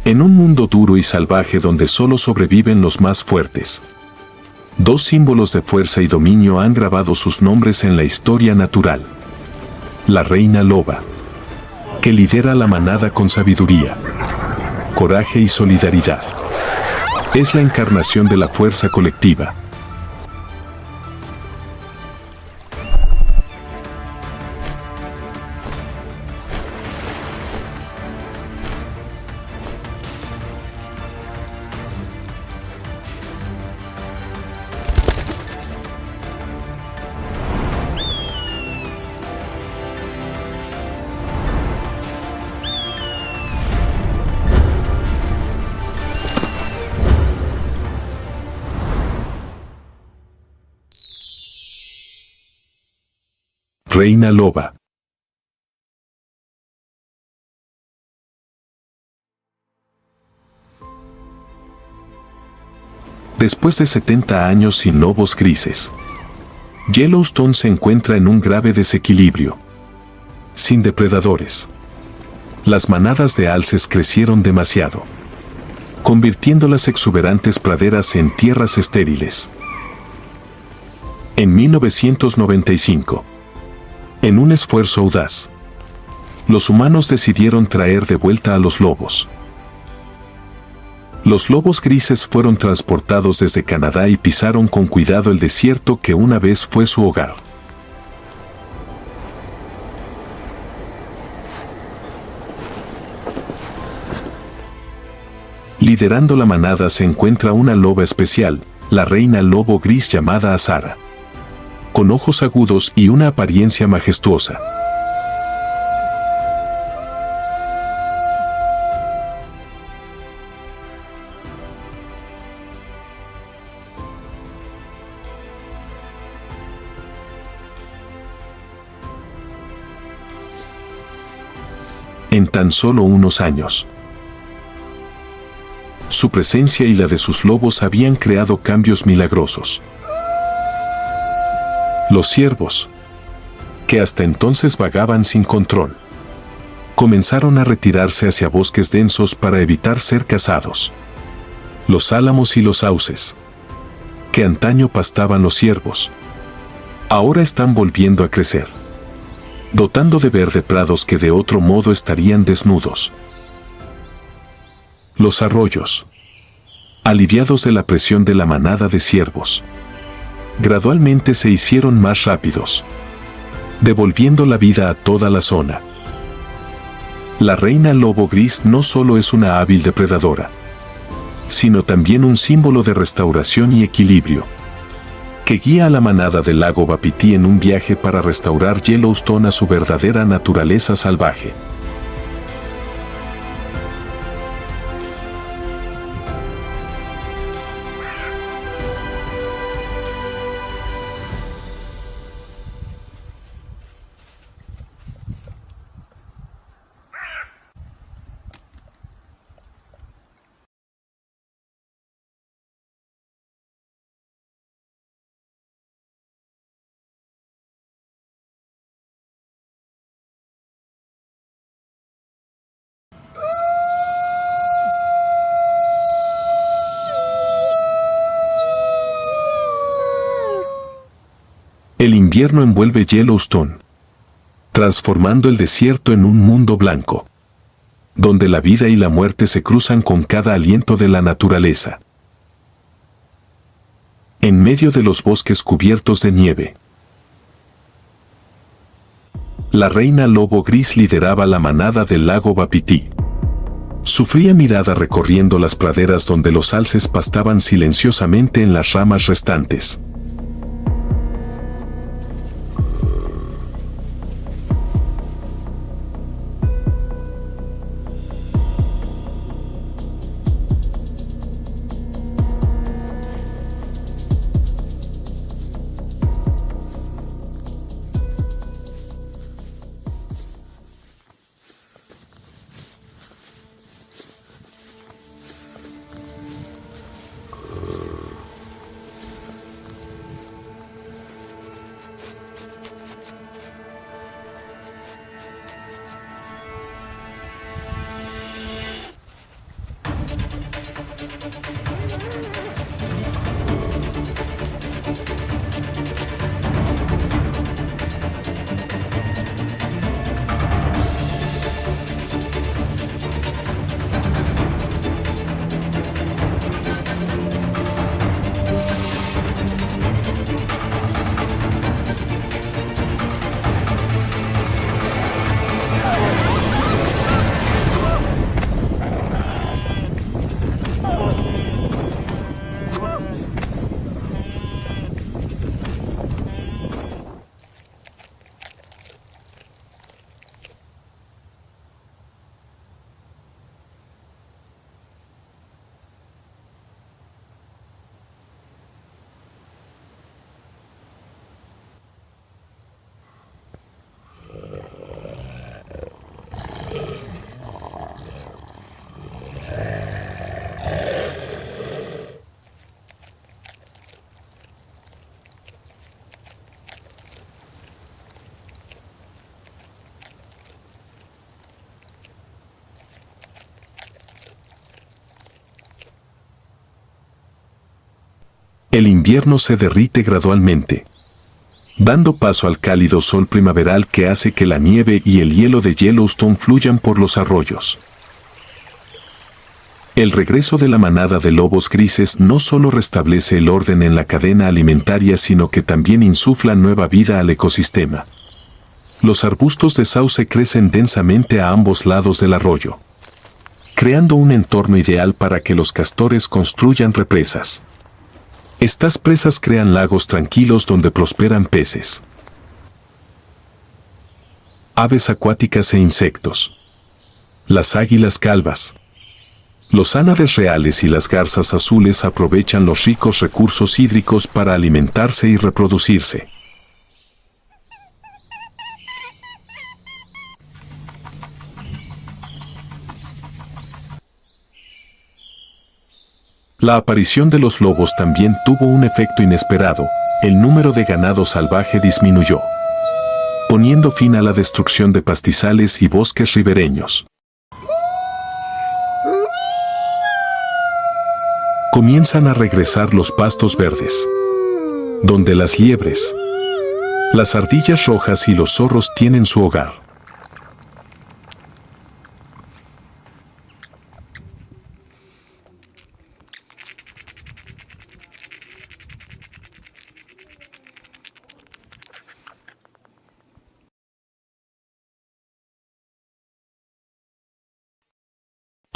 En un mundo duro y salvaje donde solo sobreviven los más fuertes, dos símbolos de fuerza y dominio han grabado sus nombres en la historia natural. La reina loba, que lidera la manada con sabiduría, coraje y solidaridad. Es la encarnación de la fuerza colectiva. Reina loba. Después de 70 años sin lobos grises, Yellowstone se encuentra en un grave desequilibrio. Sin depredadores, las manadas de alces crecieron demasiado, convirtiendo las exuberantes praderas en tierras estériles. En 1995, en un esfuerzo audaz, los humanos decidieron traer de vuelta a los lobos. Los lobos grises fueron transportados desde Canadá y pisaron con cuidado el desierto que una vez fue su hogar. Liderando la manada se encuentra una loba especial, la reina lobo gris llamada Azara, con ojos agudos y una apariencia majestuosa. En tan solo unos años, su presencia y la de sus lobos habían creado cambios milagrosos. Los ciervos, que hasta entonces vagaban sin control, comenzaron a retirarse hacia bosques densos para evitar ser cazados. Los álamos y los sauces, que antaño pastaban los ciervos, ahora están volviendo a crecer, dotando de verde prados que de otro modo estarían desnudos. Los arroyos, aliviados de la presión de la manada de ciervos, gradualmente se hicieron más rápidos, devolviendo la vida a toda la zona. La reina lobo gris no solo es una hábil depredadora, sino también un símbolo de restauración y equilibrio, que guía a la manada del lago Wapiti en un viaje para restaurar Yellowstone a su verdadera naturaleza salvaje. El invierno envuelve Yellowstone, transformando el desierto en un mundo blanco, donde la vida y la muerte se cruzan con cada aliento de la naturaleza. En medio de los bosques cubiertos de nieve, la reina lobo gris lideraba la manada del lago Wapiti. Su fría mirada recorriendo las praderas donde los alces pastaban silenciosamente en las ramas restantes. El invierno se derrite gradualmente, dando paso al cálido sol primaveral que hace que la nieve y el hielo de Yellowstone fluyan por los arroyos. El regreso de la manada de lobos grises no solo restablece el orden en la cadena alimentaria, sino que también insufla nueva vida al ecosistema. Los arbustos de sauce crecen densamente a ambos lados del arroyo, creando un entorno ideal para que los castores construyan represas. Estas presas crean lagos tranquilos donde prosperan peces, aves acuáticas e insectos. Las águilas calvas, los ánades reales y las garzas azules aprovechan los ricos recursos hídricos para alimentarse y reproducirse. La aparición de los lobos también tuvo un efecto inesperado. El número de ganado salvaje disminuyó, poniendo fin a la destrucción de pastizales y bosques ribereños. Comienzan a regresar los pastos verdes, donde las liebres, las ardillas rojas y los zorros tienen su hogar.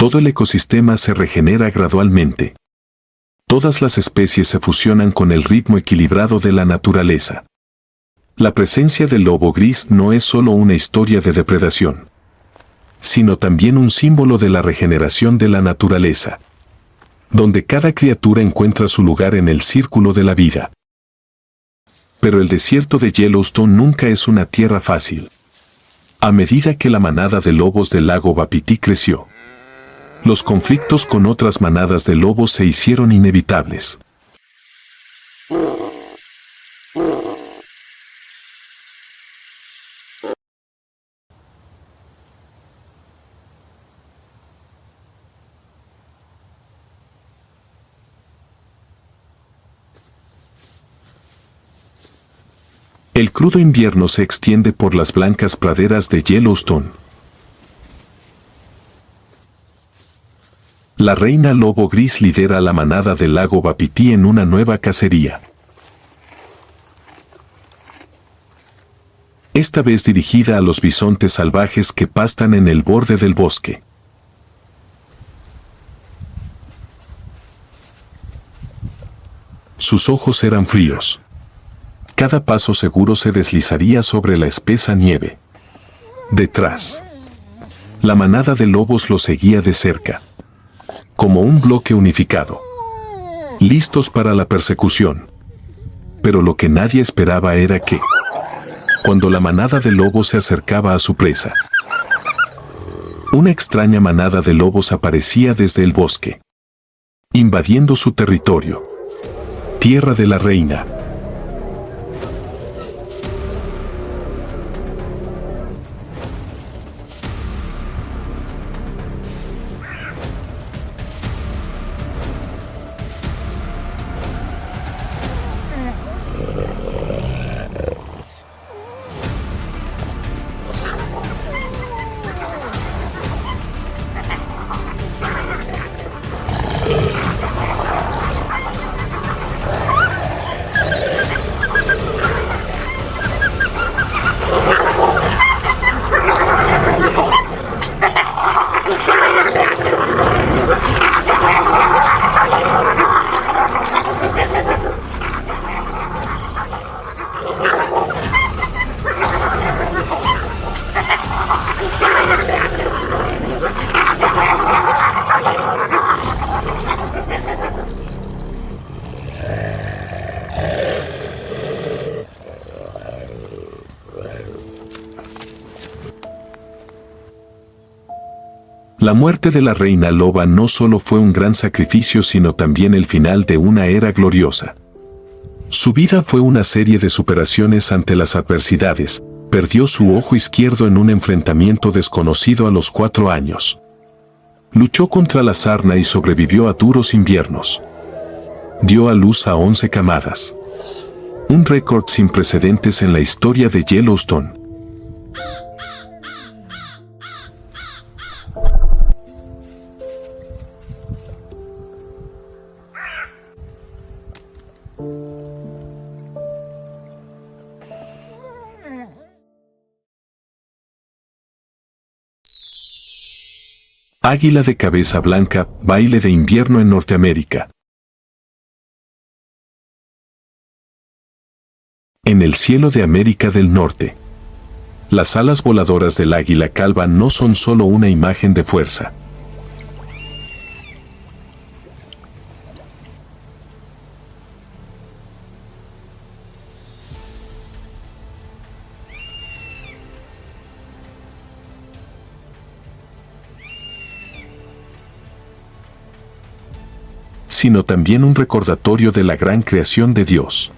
Todo el ecosistema se regenera gradualmente. Todas las especies se fusionan con el ritmo equilibrado de la naturaleza. La presencia del lobo gris no es solo una historia de depredación, sino también un símbolo de la regeneración de la naturaleza, donde cada criatura encuentra su lugar en el círculo de la vida. Pero el desierto de Yellowstone nunca es una tierra fácil. A medida que la manada de lobos del lago Wapiti creció, los conflictos con otras manadas de lobos se hicieron inevitables. El crudo invierno se extiende por las blancas praderas de Yellowstone. La reina lobo gris lidera a la manada del lago Wapiti en una nueva cacería. Esta vez dirigida a los bisontes salvajes que pastan en el borde del bosque. Sus ojos eran fríos. Cada paso seguro se deslizaría sobre la espesa nieve. Detrás, la manada de lobos lo seguía de cerca, como un bloque unificado, listos para la persecución. Pero lo que nadie esperaba era que, cuando la manada de lobos se acercaba a su presa, una extraña manada de lobos aparecía desde el bosque, invadiendo su territorio, tierra de la reina. La muerte de la reina loba no solo fue un gran sacrificio, sino también el final de una era gloriosa. Su vida fue una serie de superaciones ante las adversidades. Perdió su ojo izquierdo en un enfrentamiento desconocido a los 4 años. Luchó contra la sarna y sobrevivió a duros inviernos. dio a luz a 11 camadas. Un récord sin precedentes en la historia de Yellowstone. Águila de cabeza blanca, baile de invierno en Norteamérica. En el cielo de América del Norte. Las alas voladoras del águila calva no son solo una imagen de fuerza. Sino también un recordatorio de la gran creación de Dios.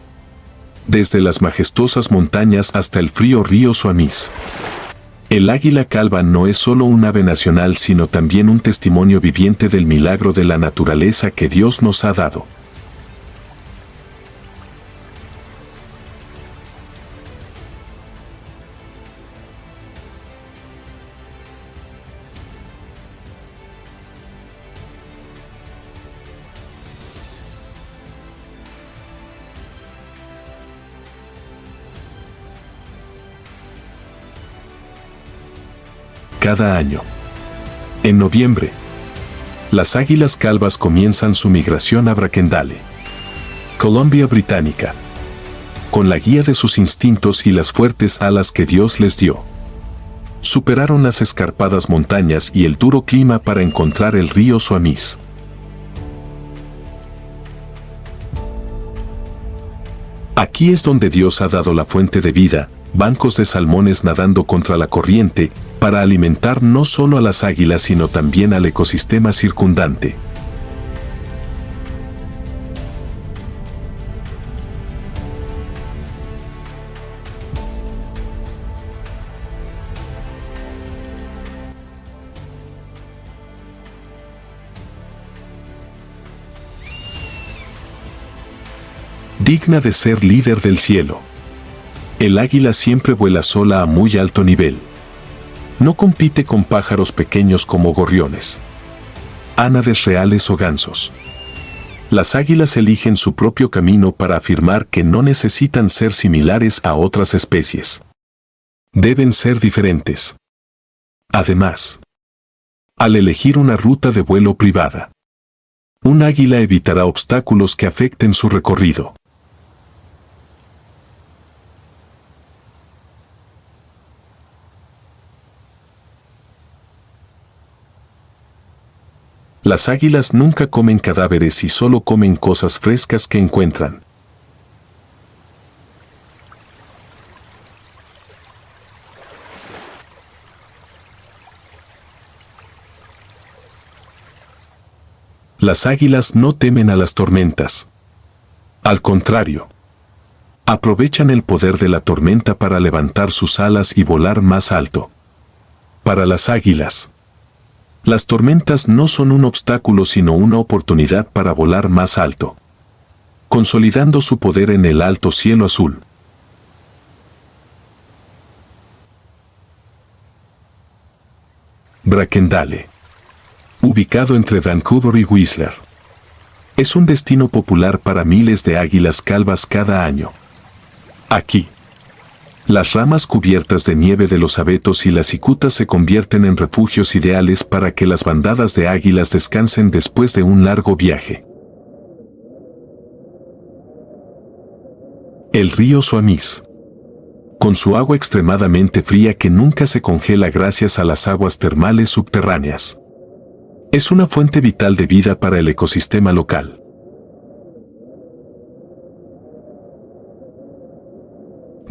Desde las majestuosas montañas hasta el frío río Suamis. El águila calva no es solo un ave nacional, sino también un testimonio viviente del milagro de la naturaleza que Dios nos ha dado. Cada año. En noviembre, las águilas calvas comienzan su migración a Bracendale, Columbia Británica, con la guía de sus instintos y las fuertes alas que Dios les dio. Superaron las escarpadas montañas y el duro clima para encontrar el río Suamis. Aquí es donde Dios ha dado la fuente de vida, bancos de salmones nadando contra la corriente, para alimentar no solo a las águilas sino también al ecosistema circundante. Digna de ser líder del cielo. El águila siempre vuela sola a muy alto nivel. No compite con pájaros pequeños como gorriones, ánades reales o gansos. Las águilas eligen su propio camino para afirmar que no necesitan ser similares a otras especies. Deben ser diferentes. Además, al elegir una ruta de vuelo privada, un águila evitará obstáculos que afecten su recorrido. Las águilas nunca comen cadáveres y solo comen cosas frescas que encuentran. Las águilas no temen a las tormentas. Al contrario, aprovechan el poder de la tormenta para levantar sus alas y volar más alto. Para las águilas, las tormentas no son un obstáculo sino una oportunidad para volar más alto, consolidando su poder en el alto cielo azul. Bracendale, ubicado entre Vancouver y Whistler, es un destino popular para miles de águilas calvas cada año. Aquí, las ramas cubiertas de nieve de los abetos y las cicutas se convierten en refugios ideales para que las bandadas de águilas descansen después de un largo viaje. El río Suamis, con su agua extremadamente fría que nunca se congela gracias a las aguas termales subterráneas, es una fuente vital de vida para el ecosistema local.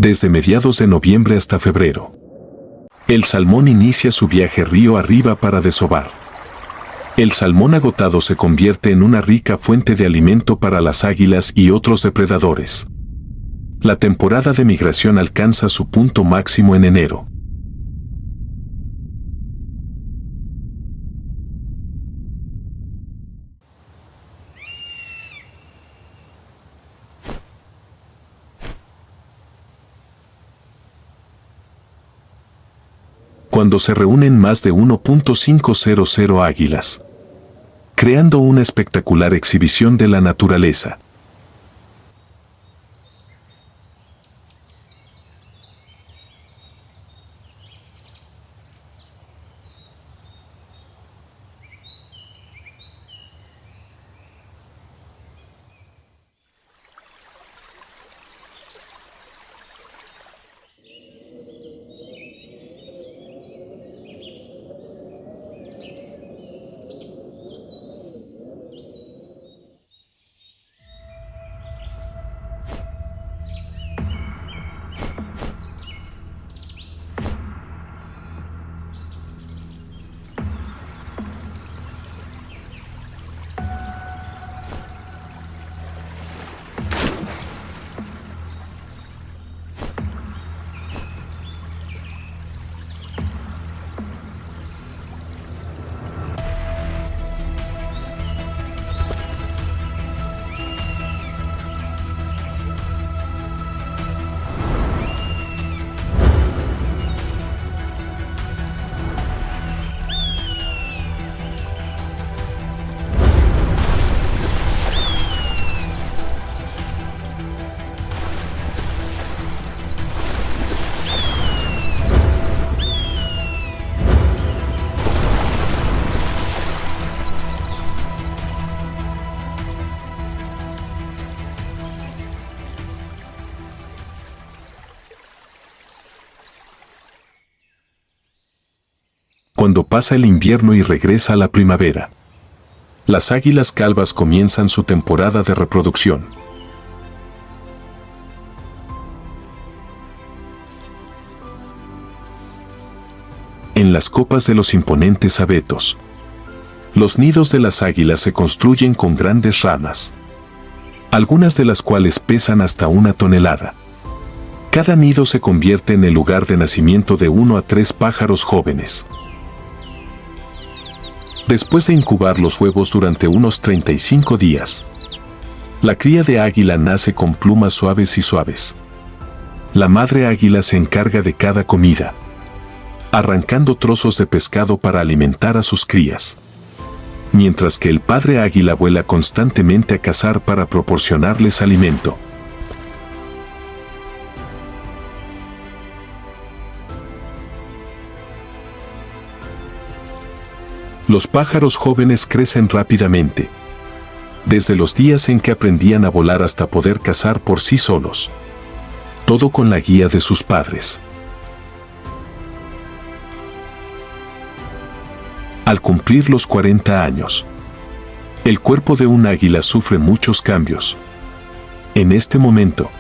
Desde mediados de noviembre hasta febrero, el salmón inicia su viaje río arriba para desovar. El salmón agotado se convierte en una rica fuente de alimento para las águilas y otros depredadores. La temporada de migración alcanza su punto máximo en enero. cuando se reúnen más de 1.500 águilas, creando una espectacular exhibición de la naturaleza. Cuando pasa el invierno y regresa la primavera, las águilas calvas comienzan su temporada de reproducción. En las copas de los imponentes abetos, los nidos de las águilas se construyen con grandes ramas, algunas de las cuales pesan hasta 1 tonelada. Cada nido se convierte en el lugar de nacimiento de 1 a 3 pájaros jóvenes. Después de incubar los huevos durante unos 35 días, la cría de águila nace con plumas suaves. La madre águila se encarga de cada comida, arrancando trozos de pescado para alimentar a sus crías, mientras que el padre águila vuela constantemente a cazar para proporcionarles alimento. Los pájaros jóvenes crecen rápidamente, desde los días en que aprendían a volar hasta poder cazar por sí solos, todo con la guía de sus padres. Al cumplir los 40 años, el cuerpo de un águila sufre muchos cambios. En este momento,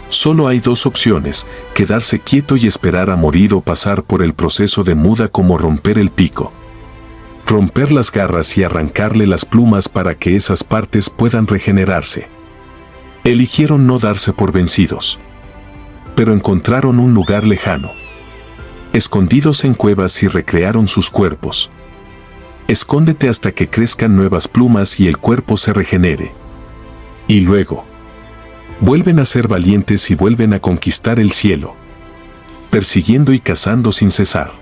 solo hay 2 opciones: quedarse quieto y esperar a morir, o pasar por el proceso de muda, como romper el pico, romper las garras y arrancarle las plumas para que esas partes puedan regenerarse. Eligieron no darse por vencidos, pero encontraron un lugar lejano, escondidos en cuevas, y recrearon sus cuerpos. Escóndete hasta que crezcan nuevas plumas y el cuerpo se regenere. Y luego, vuelven a ser valientes y vuelven a conquistar el cielo, persiguiendo y cazando sin cesar.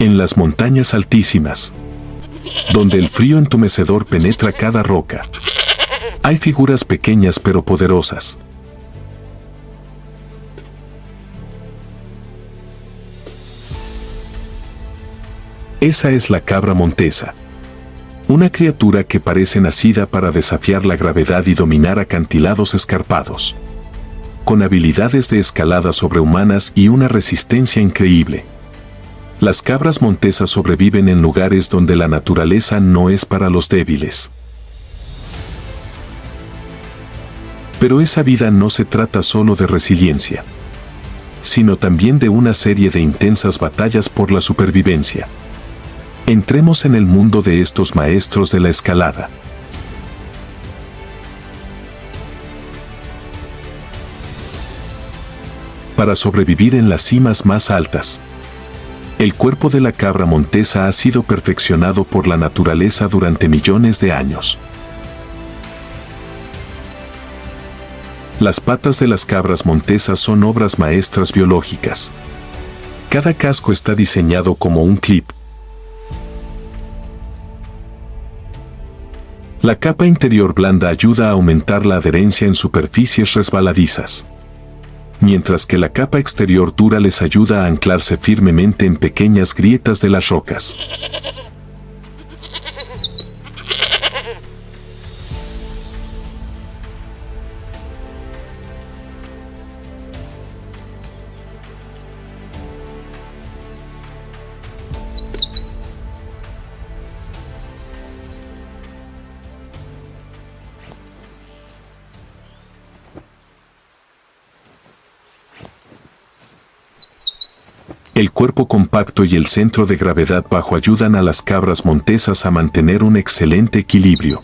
En las montañas altísimas, donde el frío entumecedor penetra cada roca, hay figuras pequeñas pero poderosas. Esa es la cabra montesa. Una criatura que parece nacida para desafiar la gravedad y dominar acantilados escarpados. Con habilidades de escalada sobrehumanas y una resistencia increíble. Las cabras montesas sobreviven en lugares donde la naturaleza no es para los débiles. Pero esa vida no se trata solo de resiliencia, sino también de una serie de intensas batallas por la supervivencia. Entremos en el mundo de estos maestros de la escalada. Para sobrevivir en las cimas más altas, el cuerpo de la cabra montesa ha sido perfeccionado por la naturaleza durante millones de años. Las patas de las cabras montesas son obras maestras biológicas. Cada casco está diseñado como un clip. La capa interior blanda ayuda a aumentar la adherencia en superficies resbaladizas, mientras que la capa exterior dura les ayuda a anclarse firmemente en pequeñas grietas de las rocas. El cuerpo compacto y el centro de gravedad bajo ayudan a las cabras montesas a mantener un excelente equilibrio.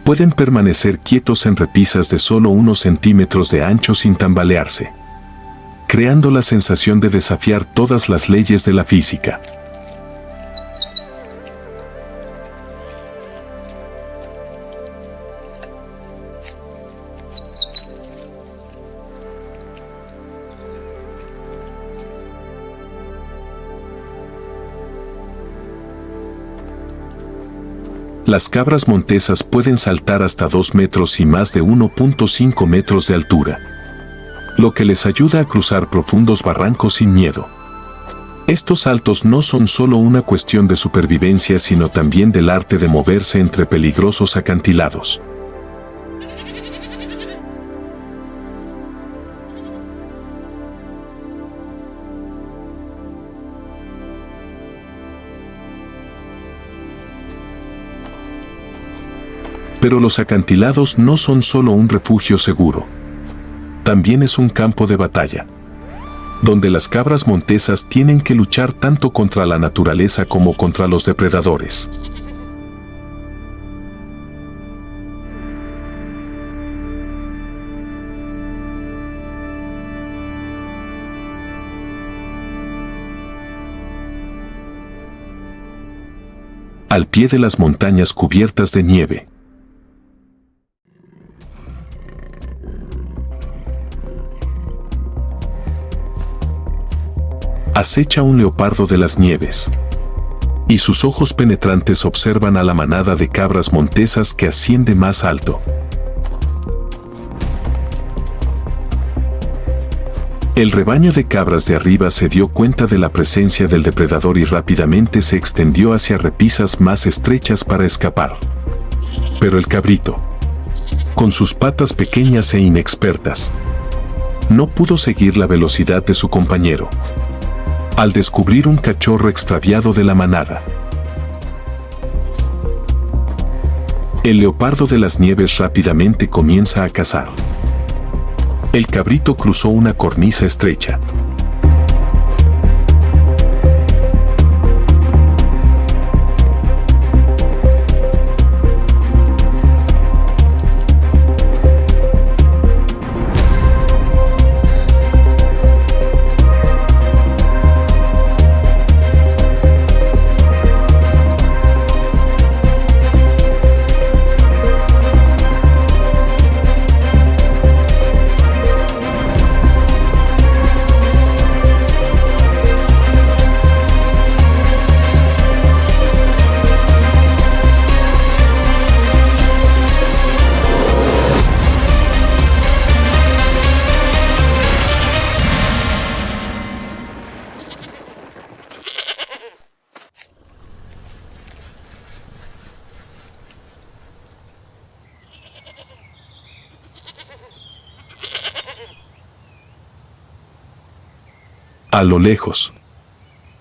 Pueden permanecer quietos en repisas de solo unos centímetros de ancho sin tambalearse, creando la sensación de desafiar todas las leyes de la física. Las cabras montesas pueden saltar hasta 2 metros y más de 1.5 metros de altura, lo que les ayuda a cruzar profundos barrancos sin miedo. Estos saltos no son solo una cuestión de supervivencia, sino también del arte de moverse entre peligrosos acantilados. Pero los acantilados no son solo un refugio seguro. También es un campo de batalla, donde las cabras montesas tienen que luchar tanto contra la naturaleza como contra los depredadores. Al pie de las montañas cubiertas de nieve, acecha un leopardo de las nieves, y sus ojos penetrantes observan a la manada de cabras montesas que asciende más alto. El rebaño de cabras de arriba se dio cuenta de la presencia del depredador y rápidamente se extendió hacia repisas más estrechas para escapar. Pero el cabrito, con sus patas pequeñas e inexpertas, no pudo seguir la velocidad de su compañero. Al descubrir un cachorro extraviado de la manada, el leopardo de las nieves rápidamente comienza a cazar. El cabrito cruzó una cornisa estrecha. A lo lejos,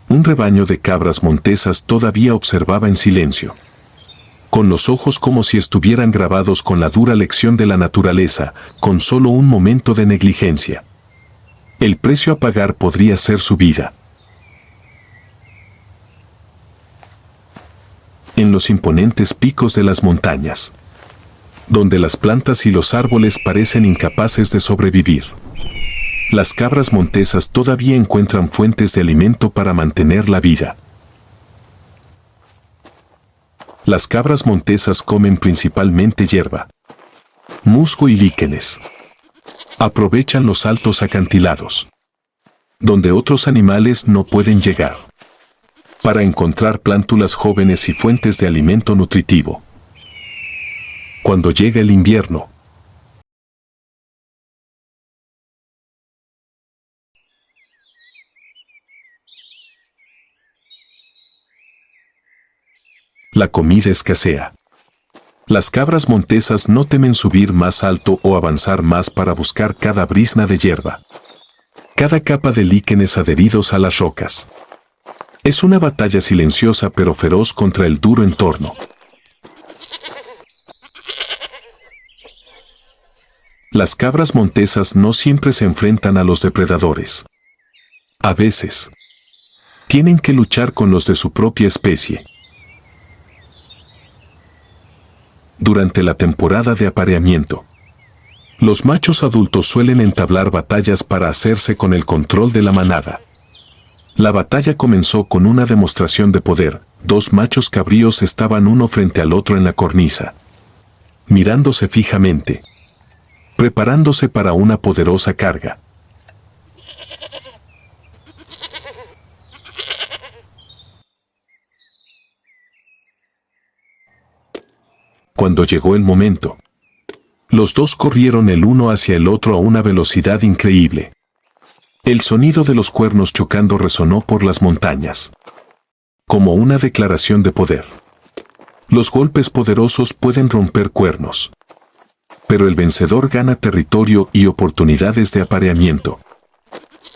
un rebaño de cabras montesas todavía observaba en silencio, con los ojos como si estuvieran grabados con la dura lección de la naturaleza, con solo un momento de negligencia. El precio a pagar podría ser su vida. En los imponentes picos de las montañas, donde las plantas y los árboles parecen incapaces de sobrevivir, las cabras montesas todavía encuentran fuentes de alimento para mantener la vida. Las cabras montesas comen principalmente hierba, musgo y líquenes. Aprovechan los altos acantilados, donde otros animales no pueden llegar, para encontrar plántulas jóvenes y fuentes de alimento nutritivo. Cuando llega el invierno, la comida escasea. Las cabras montesas no temen subir más alto o avanzar más para buscar cada brizna de hierba, cada capa de líquenes adheridos a las rocas. Es una batalla silenciosa pero feroz contra el duro entorno. Las cabras montesas no siempre se enfrentan a los depredadores. A veces, tienen que luchar con los de su propia especie. Durante la temporada de apareamiento, los machos adultos suelen entablar batallas para hacerse con el control de la manada. La batalla comenzó con una demostración de poder. Dos machos cabríos estaban uno frente al otro en la cornisa, mirándose fijamente, preparándose para una poderosa carga. Cuando llegó el momento, los dos corrieron el uno hacia el otro a una velocidad increíble. El sonido de los cuernos chocando resonó por las montañas, como una declaración de poder. Los golpes poderosos pueden romper cuernos, pero el vencedor gana territorio y oportunidades de apareamiento.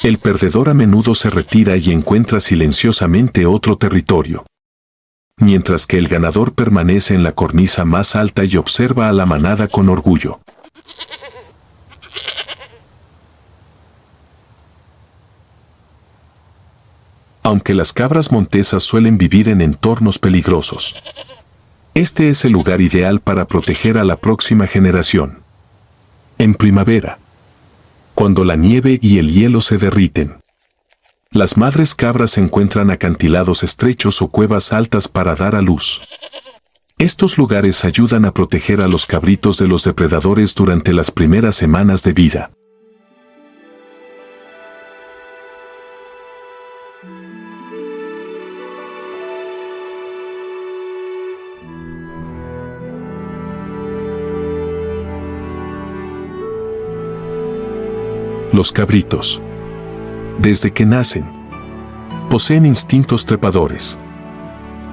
El perdedor a menudo se retira y encuentra silenciosamente otro territorio, mientras que el ganador permanece en la cornisa más alta y observa a la manada con orgullo. Aunque las cabras montesas suelen vivir en entornos peligrosos, este es el lugar ideal para proteger a la próxima generación. En primavera, cuando la nieve y el hielo se derriten, las madres cabras encuentran acantilados estrechos o cuevas altas para dar a luz. Estos lugares ayudan a proteger a los cabritos de los depredadores durante las primeras semanas de vida. Los cabritos, desde que nacen, poseen instintos trepadores.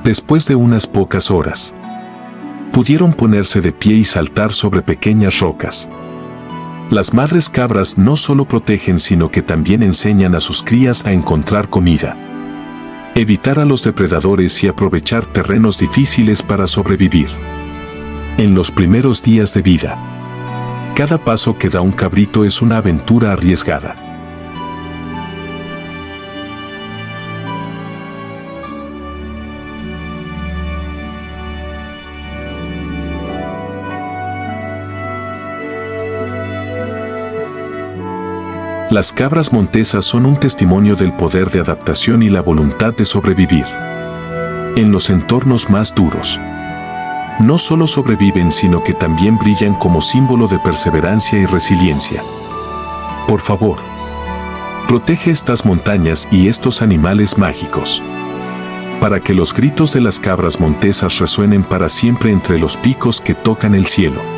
Después de unas pocas horas, pudieron ponerse de pie y saltar sobre pequeñas rocas. Las madres cabras no solo protegen sino que también enseñan a sus crías a encontrar comida, evitar a los depredadores y aprovechar terrenos difíciles para sobrevivir. En los primeros días de vida, cada paso que da un cabrito es una aventura arriesgada. Las cabras montesas son un testimonio del poder de adaptación y la voluntad de sobrevivir. En los entornos más duros, no solo sobreviven sino que también brillan como símbolo de perseverancia y resiliencia. Por favor, protege estas montañas y estos animales mágicos, para que los gritos de las cabras montesas resuenen para siempre entre los picos que tocan el cielo.